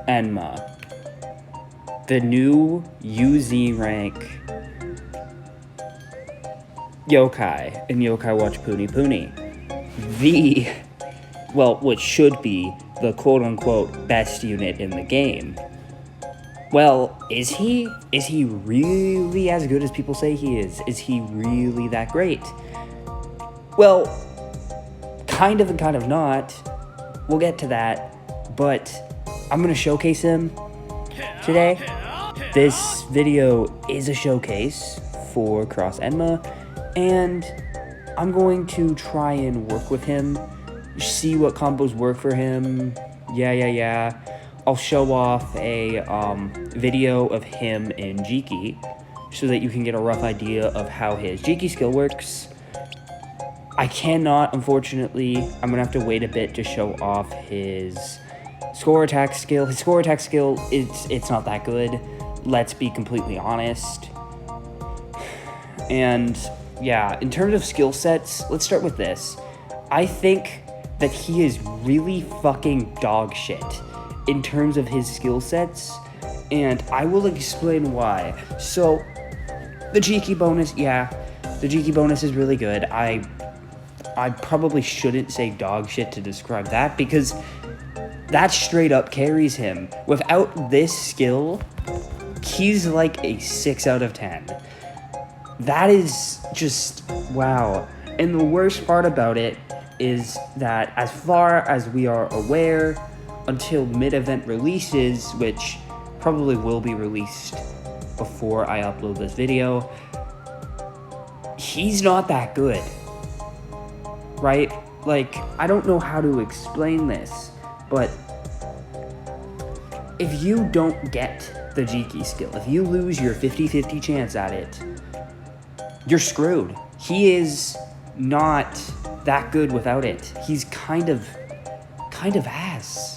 ENMA, the new UZ rank yokai in Yokai Watch Puni. What should be the quote-unquote best unit in the game. Well, is he? Is he really as good as people say he is? Is he really that great? Well, kind of and kind of not. We'll get to that, but I'm gonna showcase him today. This video is a showcase for Cross ENMA, and I'm going to try and work with him, see what combos work for him. Yeah. I'll show off a video of him in Jiki so that you can get a rough idea of how his Jiki skill works. I cannot, unfortunately, I'm gonna have to wait a bit to show off his score attack skill. His score attack skill, it's not that good. Let's be completely honest. And yeah, in terms of skill sets, let's start with this. I think that he is really fucking dog shit in terms of his skill sets, and I will explain why. So, the Jiki bonus, the Jiki bonus is really good. I probably shouldn't say dog shit to describe that, because that straight up carries him. Without this skill, he's like a 6 out of 10. That is just, wow. And the worst part about it is that as far as we are aware, until mid-event releases, which probably will be released before I upload this video, he's not that good, right? Like, I don't know how to explain this, but if you don't get the Jiki skill, if you lose your 50-50 chance at it, you're screwed. He is not that good without it. He's kind of ass.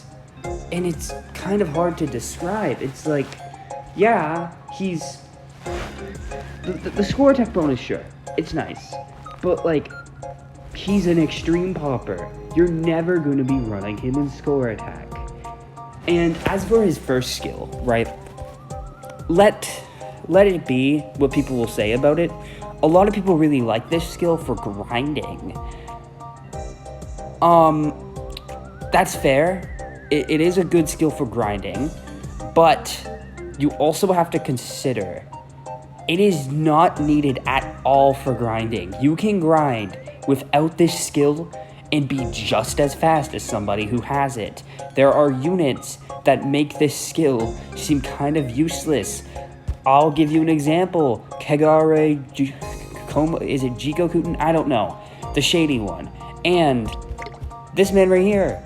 And it's kind of hard to describe. It's like, yeah, he's... The score attack bonus, sure, it's nice. But, like, he's an extreme popper. You're never going to be running him in score attack. And as for his first skill, right, let it be what people will say about it. A lot of people really like this skill for grinding. That's fair. It is a good skill for grinding, but you also have to consider it is not needed at all for grinding. You can grind without this skill and be just as fast as somebody who has it. There are units that make this skill seem kind of useless. I'll give you an example. Kegare, is it Jikokuten? I don't know. The shady one. And this man right here.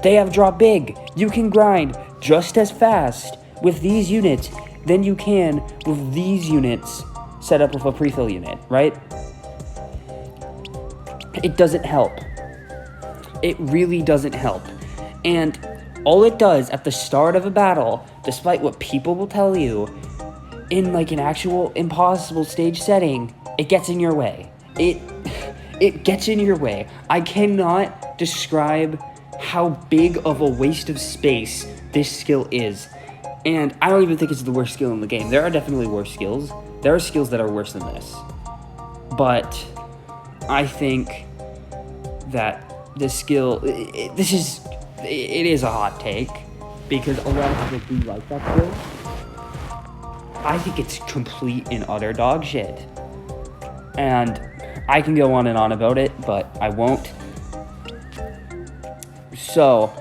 They have drop big. You can grind just as fast with these units than you can with these units set up with a pre-fill unit, right? It doesn't help. It really doesn't help. And all it does at the start of a battle, despite what people will tell you, in like an actual impossible stage setting, it gets in your way. It gets in your way. I cannot describe how big of a waste of space this skill is. And I don't even think it's the worst skill in the game. There are definitely worse skills. There are skills that are worse than this. But I think that this skill, it is a hot take, because a lot of people do like that skill. I think it's complete and utter dog shit. And I can go on and on about it, but I won't. So,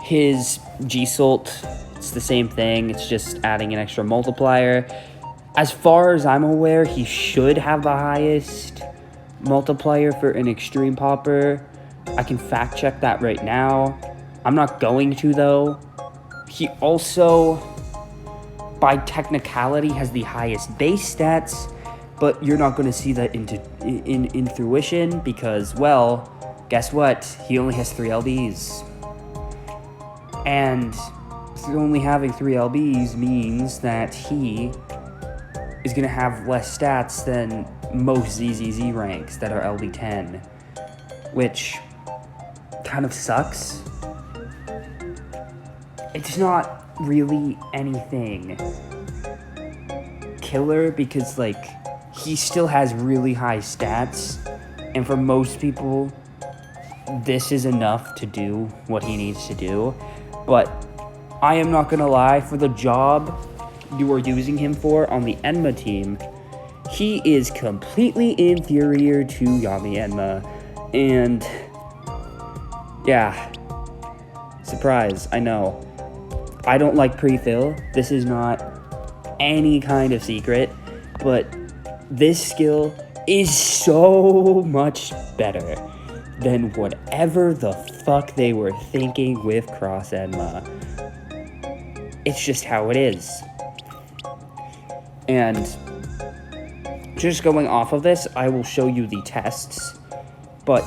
his G-Sult, it's the same thing, it's just adding an extra multiplier. As far as I'm aware, he should have the highest multiplier for an extreme popper. I can fact check that right now. I'm not going to, though. He also, by technicality, has the highest base stats, but you're not going to see that in fruition because, well, guess what? He only has 3 LBs. And only having 3 LBs means that he is going to have less stats than most ZZZ ranks that are LB10, which kind of sucks. it's not really anything killer because, like, he still has really high stats, and for most people, this is enough to do what he needs to do. But I am not gonna lie, for the job you are using him for on the ENMA team, he is completely inferior to Yami ENMA, and yeah, surprise, I know. I don't like pre-fill, this is not any kind of secret, but this skill is so much better than whatever the fuck they were thinking with Cross ENMA. It's just how it is. And just going off of this, I will show you the tests, but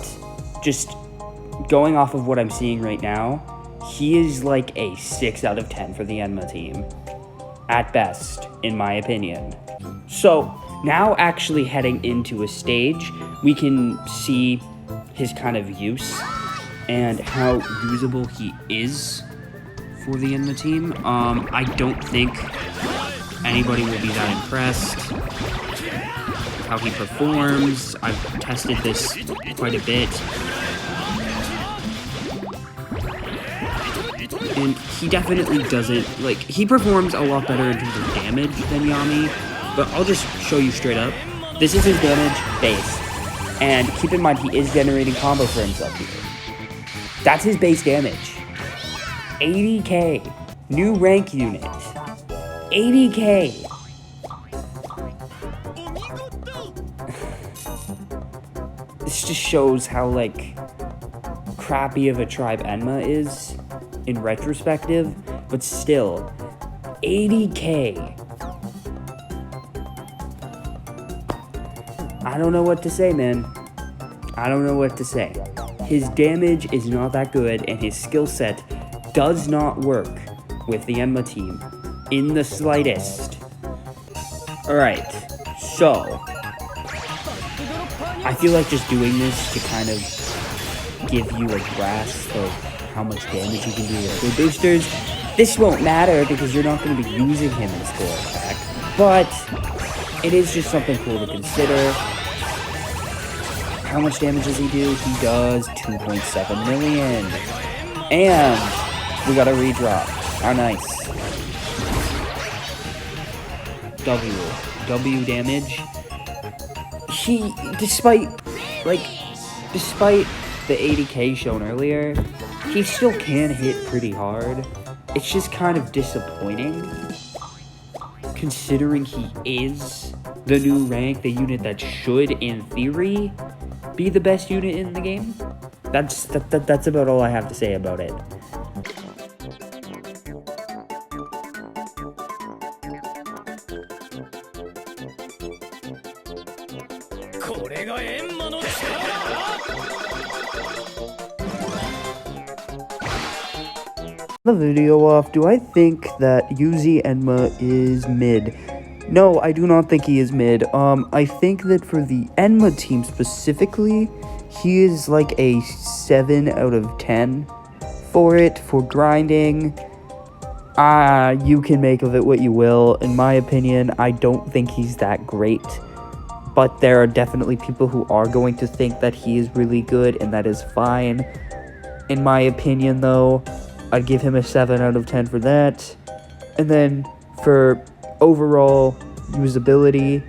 just going off of what I'm seeing right now, he is like a 6 out of 10 for the ENMA team, at best, in my opinion. So, now actually heading into a stage, we can see his kind of use and how usable he is for the ENMA team. I don't think anybody will be that impressed with how he performs. I've tested this quite a bit. And he definitely doesn't, like, he performs a lot better in terms of damage than Yami, but I'll just show you straight up. This is his damage base, and keep in mind he is generating combo for himself here. That's his base damage. 80k, new rank unit, 80k. This just shows how, like, crappy of a tribe ENMA is in retrospective, but still, 80k. I don't know what to say, man. I don't know what to say. His damage is not that good, and his skill set does not work with the ENMA team in the slightest. Alright, so I feel like just doing this to kind of give you a grasp of how much damage you can do with other boosters. This won't matter because you're not going to be using him in skill attack, but it is just something cool to consider. How much damage does he do? He does 2.7 million. And we got a redrop. How nice. W damage. He, despite the 80k shown earlier, he still can hit pretty hard. It's just kind of disappointing, considering he is the new rank, the unit that should, in theory, be the best unit in the game. That's about all I have to say about it. The video off, do I think that Yuzi ENMA is mid? No, I do not think he is mid. I think that for the ENMA team specifically, he is like a 7 out of 10 for it, for grinding. You can make of it what you will. In my opinion, I don't think he's that great. But there are definitely people who are going to think that he is really good, and that is fine. In my opinion, though, I'd give him a 7 out of 10 for that. And then for overall usability,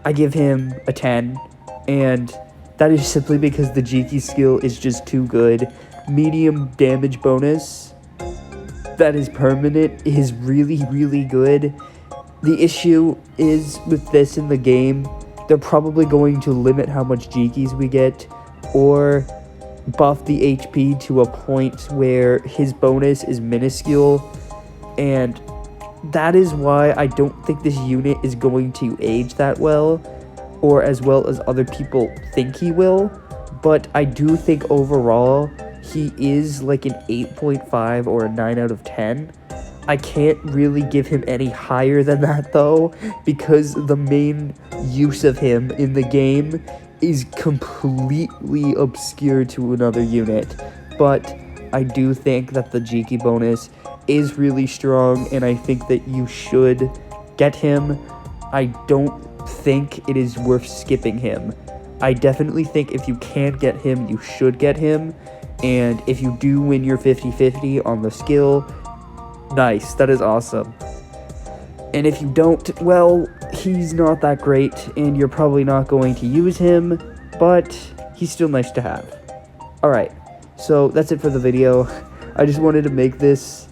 I give him a 10. And that is simply because the Jiki skill is just too good. Medium damage bonus that is permanent is really, really good. The issue is with this in the game, they're probably going to limit how much Jikis we get, or buff the HP to a point where his bonus is minuscule, and that is why I don't think this unit is going to age that well, or as well as other people think he will. But I do think overall he is like an 8.5 or a 9 out of 10. I can't really give him any higher than that though, because the main use of him in the game is completely obscure to another unit. But I do think that the Jiki bonus is really strong, and I think that you should get him. I don't think it is worth skipping him. I definitely think if you can get him, you should get him. And if you do win your 50-50 on the skill, nice, that is awesome. And if you don't, well, he's not that great, and you're probably not going to use him, but he's still nice to have. Alright, so that's it for the video. I just wanted to make this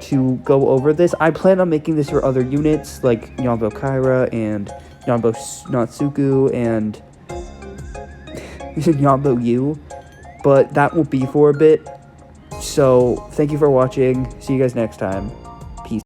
to go over this. I plan on making this for other units, like Yambo Kaira and Yambo Natsuku and Yambo Yu, but that won't be for a bit. So, thank you for watching. See you guys next time.